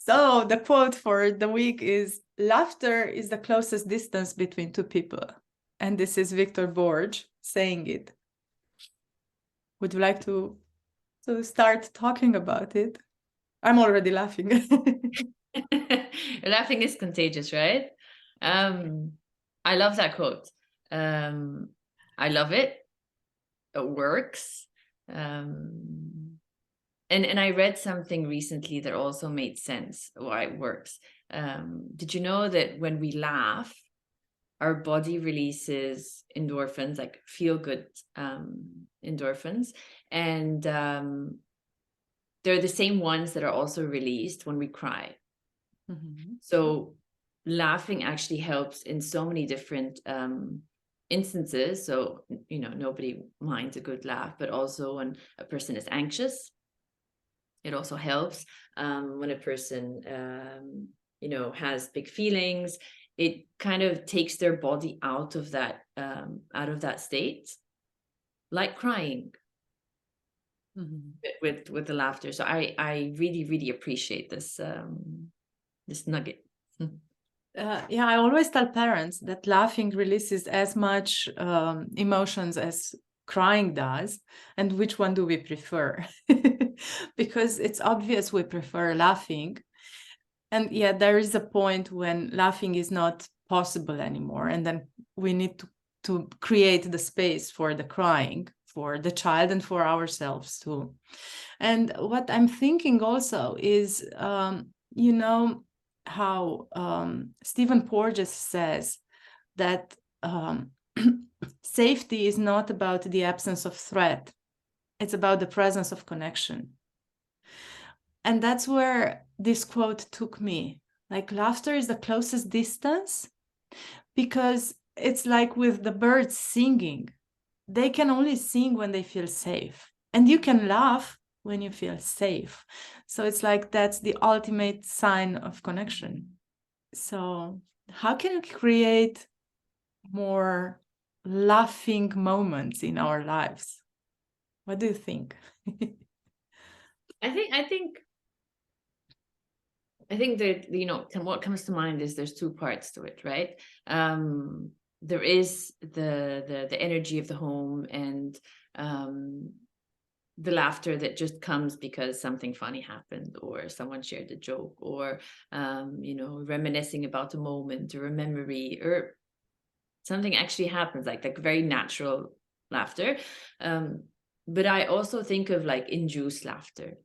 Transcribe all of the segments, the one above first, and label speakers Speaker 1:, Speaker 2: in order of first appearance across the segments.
Speaker 1: So the quote for the week is, laughter is the closest distance between two people. And this is Victor Borge saying it. Would you like to start talking about it? I'm already laughing.
Speaker 2: Laughing is contagious, right? I love that quote. I love it. It works. And I read something recently that also made sense why it works. Did you know that when we laugh, our body releases endorphins, like feel good endorphins, and they're the same ones that are also released when we cry. Mm-hmm. So laughing actually helps in so many different instances. So, you know, nobody minds a good laugh, but also when a person is anxious, it also helps. When a person, you know, has big feelings, it kind of takes their body out of that state, like crying. Mm-hmm. with the laughter. So I really, really appreciate this this nugget.
Speaker 1: Yeah, I always tell parents that laughing releases as much emotions as crying does, and which one do we prefer? Because it's obvious we prefer laughing, and yet there is a point when laughing is not possible anymore, and then we need to create the space for the crying, for the child and for ourselves too. And what I'm thinking also is, you know, how Stephen Porges says that safety is not about the absence of threat. It's about the presence of connection. And that's where this quote took me. Like, laughter is the closest distance, because it's like with the birds singing. They can only sing when they feel safe. And you can laugh when you feel safe. So it's like that's the ultimate sign of connection. So how can we create more laughing moments in our lives? What do you think?
Speaker 2: I think that, you know, what comes to mind is there's two parts to it, right? There is the energy of the home, and the laughter that just comes because something funny happened, or someone shared a joke, or you know, reminiscing about a moment or a memory, or something actually happens, like very natural laughter. But I also think of like induced laughter.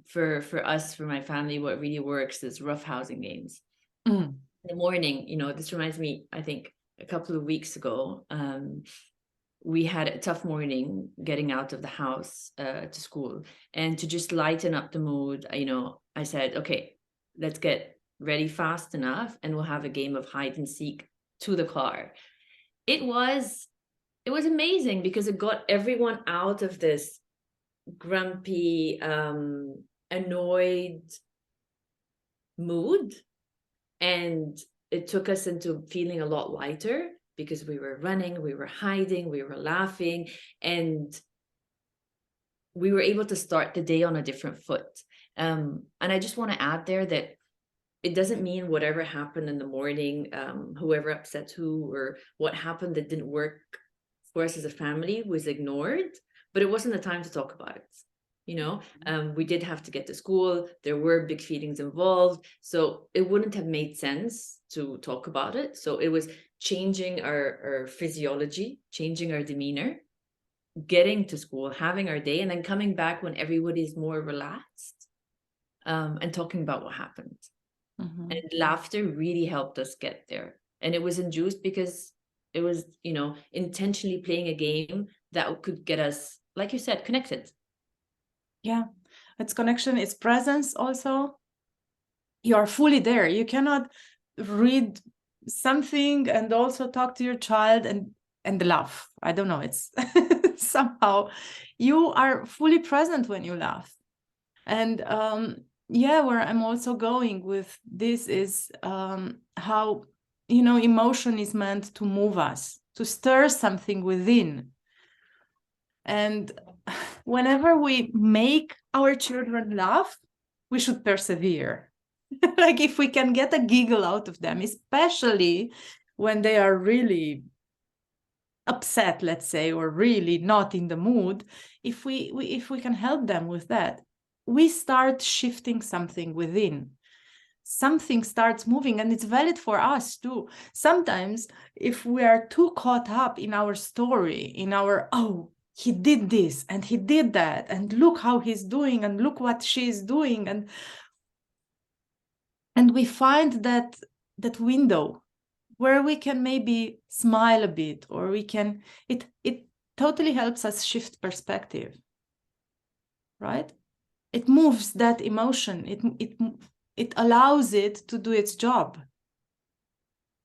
Speaker 2: For us, for my family, what really works is roughhousing games. In the morning, you know, this reminds me, I think a couple of weeks ago, we had a tough morning getting out of the house to school, and to just lighten up the mood, you know, I said, okay, let's get ready fast enough and we'll have a game of hide and seek to the car. It was amazing because it got everyone out of this grumpy, annoyed mood, and it took us into feeling a lot lighter because we were running, we were hiding, we were laughing, and we were able to start the day on a different foot. And I just want to add there that it doesn't mean whatever happened in the morning, whoever upset who, or what happened that didn't work for us as a family was ignored, but it wasn't the time to talk about it. You know, we did have to get to school. There were big feelings involved. So it wouldn't have made sense to talk about it. So it was changing our physiology, changing our demeanor, getting to school, having our day, and then coming back when everybody's more relaxed, and talking about what happened. Mm-hmm. And laughter really helped us get there. And it was induced because it was, you know, intentionally playing a game that could get us, like you said, connected.
Speaker 1: Yeah, it's connection, it's presence also. You are fully there. You cannot read something and also talk to your child and laugh. I don't know, it's somehow you are fully present when you laugh. And yeah, where I'm also going with this is how, you know, emotion is meant to move us, to stir something within. And whenever we make our children laugh, we should persevere. Like if we can get a giggle out of them, especially when they are really upset, let's say, or really not in the mood, if we can help them with that, we start shifting something within. Something starts moving, and it's valid for us too. Sometimes if we are too caught up in our story, in our, oh, he did this and he did that, and look how he's doing, and look what she's doing, and we find that window where we can maybe smile a bit, or we can, it totally helps us shift perspective, right? It moves that emotion, it allows it to do its job.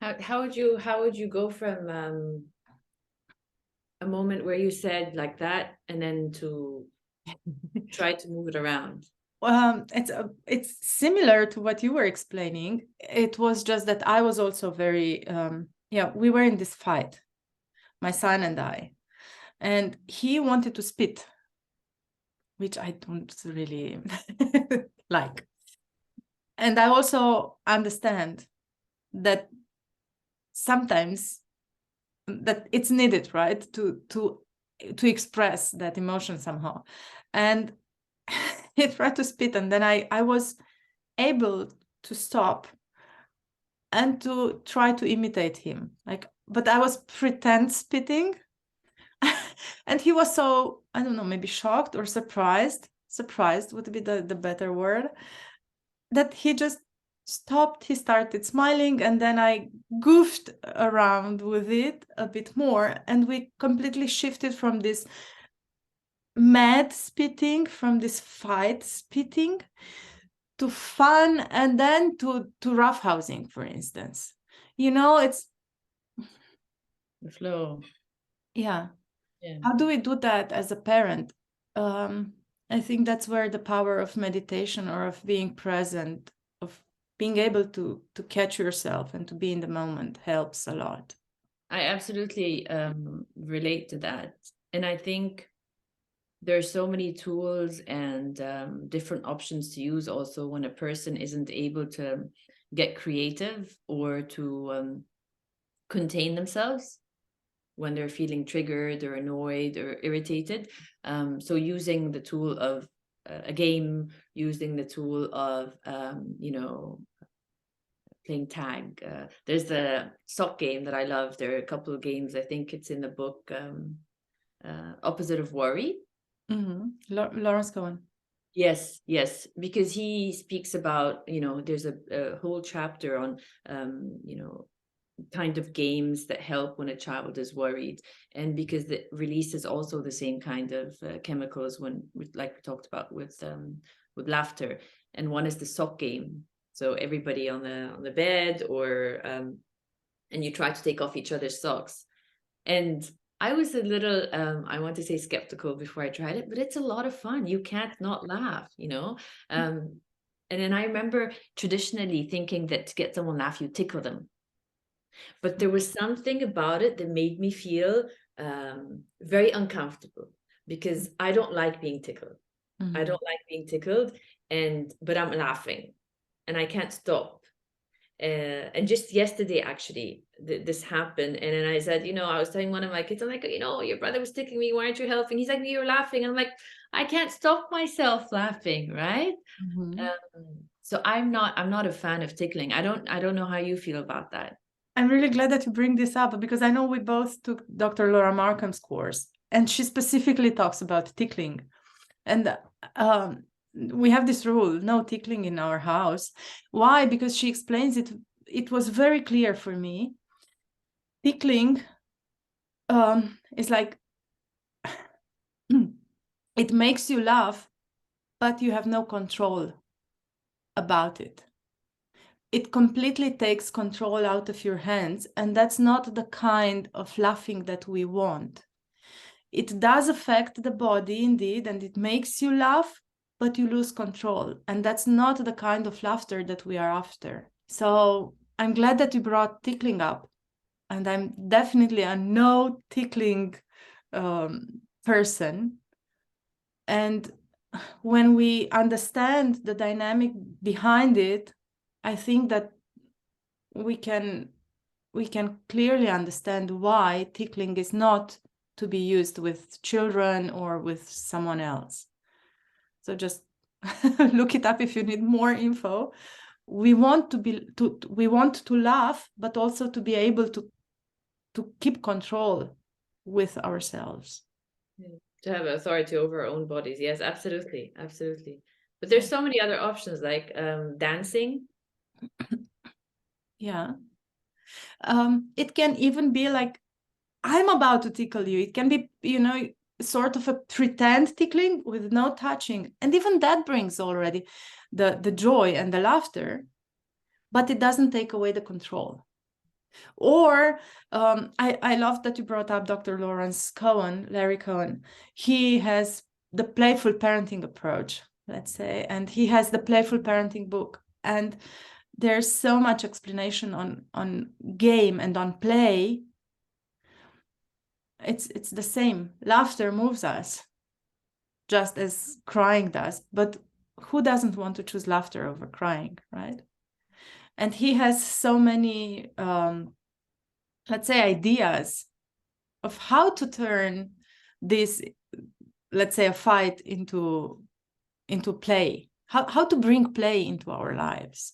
Speaker 2: How would you go from a moment where you said like that and then to try to move it around?
Speaker 1: It's similar to what you were explaining. It was just that I was also very we were in this fight, my son and I, and he wanted to spit, which I don't really like. And I also understand that sometimes that it's needed, right, to express that emotion somehow. And he tried to spit, and then I was able to stop and to try to imitate him, like, but I was pretend spitting. And he was so, I don't know, maybe shocked or surprised would be the better word, that he just stopped. He started smiling, and then I goofed around with it a bit more, and we completely shifted from this mad spitting, from this fight spitting, to fun, and then to roughhousing, for instance. It's
Speaker 2: The flow.
Speaker 1: yeah.
Speaker 2: Yeah.
Speaker 1: How do we do that as a parent? I think that's where the power of meditation, or of being present, of being able to catch yourself and to be in the moment, helps a lot.
Speaker 2: I absolutely relate to that. And I think there are so many tools and different options to use also when a person isn't able to get creative or to contain themselves when they're feeling triggered or annoyed or irritated. So using the tool of a game, using the tool of, playing tag. There's the sock game that I love. There are a couple of games, I think it's in the book, Opposite of Worry.
Speaker 1: Lawrence Cohen.
Speaker 2: Yes, because he speaks about, there's a whole chapter on, kind of games that help when a child is worried, and because it releases also the same kind of chemicals when, like we talked about with laughter. And one is the sock game. So everybody on the bed, or and you try to take off each other's socks. And I was a little, I want to say skeptical before I tried it, but it's a lot of fun. You can't not laugh. And then I remember traditionally thinking that to get someone laugh, you tickle them. But there was something about it that made me feel very uncomfortable, because I don't like being tickled. I don't like being tickled, but I'm laughing and I can't stop. And just yesterday, actually, this happened. And then I said, I was telling one of my kids, I'm like, your brother was tickling me. Why aren't you helping? He's like, you're laughing. I'm like, I can't stop myself laughing, right? So I'm not a fan of tickling. I don't know how you feel about that.
Speaker 1: I'm really glad that you bring this up, because I know we both took Dr. Laura Markham's course, and she specifically talks about tickling. And we have this rule, no tickling in our house. Why? Because she explains it. It was very clear for me. Tickling is like, it makes you laugh, but you have no control about it. It completely takes control out of your hands, and that's not the kind of laughing that we want. It does affect the body indeed, and it makes you laugh, but you lose control, and that's not the kind of laughter that we are after. So I'm glad that you brought tickling up, and I'm definitely a no tickling person. And when we understand the dynamic behind it, I think that we can clearly understand why tickling is not to be used with children or with someone else. So just look it up if you need more info. We want to laugh, but also to be able to keep control with ourselves.
Speaker 2: To have authority over our own bodies. Yes, absolutely. Absolutely. But there's so many other options, like dancing.
Speaker 1: Yeah. It can even be like, I'm about to tickle you. It can be, sort of a pretend tickling with no touching. And even that brings already the joy and the laughter, but it doesn't take away the control. Or I love that you brought up Dr. Larry Cohen. He has the playful parenting approach, let's say, and he has the playful parenting book. And there's so much explanation on game and on play. It's the same. Laughter moves us, just as crying does. But who doesn't want to choose laughter over crying, right? And he has so many, let's say, ideas of how to turn this, let's say, a fight into play. How to bring play into our lives.